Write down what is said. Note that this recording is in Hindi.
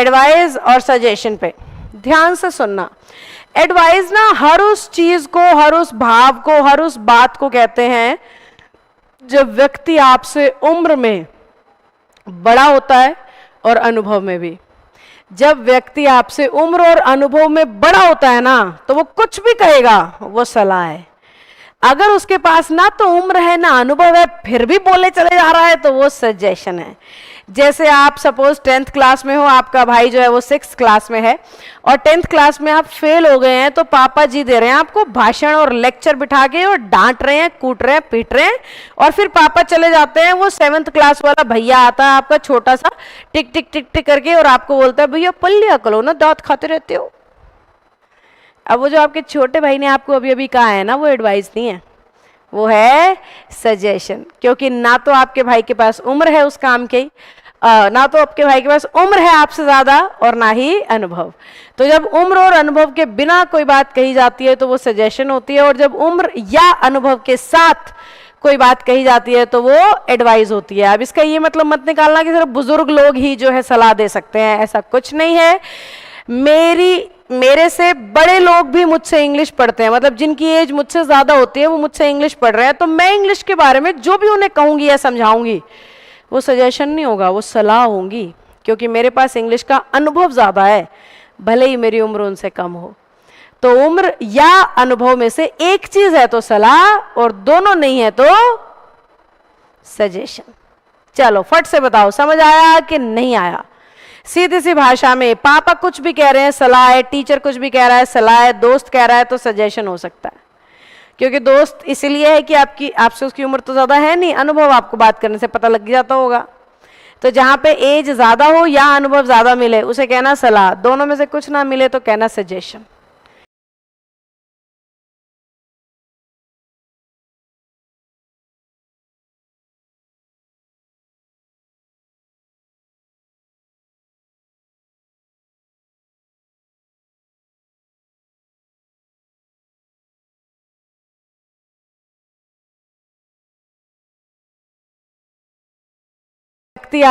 एडवाइस और सजेशन पे ध्यान से सुनना। एडवाइस ना हर उस चीज को, हर उस भाव को, हर उस बात को कहते हैं जब व्यक्ति आपसे उम्र में बड़ा होता है और अनुभव में भी। जब व्यक्ति आपसे उम्र और अनुभव में बड़ा होता है ना, तो वो कुछ भी कहेगा वो सलाह है। अगर उसके पास ना तो उम्र है ना अनुभव है, फिर भी बोले चले जा रहा है, तो वो सजेशन है। जैसे आप सपोज 10th क्लास में हो, आपका भाई जो है वो 6th क्लास में है, और 10th क्लास में आप फेल हो गए हैं, तो पापा जी दे रहे हैं आपको भाषण और लेक्चर बिठा के, और डांट रहे हैं, कूट रहे हैं, पीट रहे हैं, और फिर पापा चले जाते हैं। वो 7th क्लास वाला भैया आता है आपका छोटा सा, टिक टिक टिक टिक करके, और आपको बोलता है भैया पल लिया करो ना, दांत खाते रहते हो। अब वो जो आपके छोटे भाई ने आपको अभी अभी कहा है ना, वो एडवाइस नहीं है, वो है सजेशन। क्योंकि ना तो आपके भाई के पास उम्र है उस काम की, ना तो आपके भाई के पास उम्र है आपसे ज्यादा, और ना ही अनुभव। तो जब उम्र और अनुभव के बिना कोई बात कही जाती है तो वो सजेशन होती है, और जब उम्र या अनुभव के साथ कोई बात कही जाती है तो वो एडवाइस होती है। अब इसका ये मतलब मत निकालना कि सिर्फ बुजुर्ग लोग ही जो है सलाह दे सकते हैं, ऐसा कुछ नहीं है। मेरे से बड़े लोग भी मुझसे इंग्लिश पढ़ते हैं, मतलब जिनकी एज मुझसे ज्यादा होती है वो मुझसे इंग्लिश पढ़ रहे हैं, तो मैं इंग्लिश के बारे में जो भी उन्हें कहूंगी या समझाऊंगी वो सजेशन नहीं होगा, वो सलाह होंगी। क्योंकि मेरे पास इंग्लिश का अनुभव ज्यादा है, भले ही मेरी उम्र उनसे कम हो। तो उम्र या अनुभव में से एक चीज है तो सलाह, और दोनों नहीं है तो सजेशन। चलो फट से बताओ, समझ आया कि नहीं आया? सीधी सी भाषा में पापा कुछ भी कह रहे हैं सलाह है, टीचर कुछ भी कह रहा है सलाह है, दोस्त कह रहा है तो सजेशन हो सकता है। क्योंकि दोस्त इसलिए है कि आपसे उसकी उम्र तो ज्यादा है नहीं, अनुभव आपको बात करने से पता लग जाता होगा। तो जहां पे एज ज्यादा हो या अनुभव ज्यादा मिले उसे कहना सलाह, दोनों में से कुछ ना मिले तो कहना सजेशन। व्यक्ति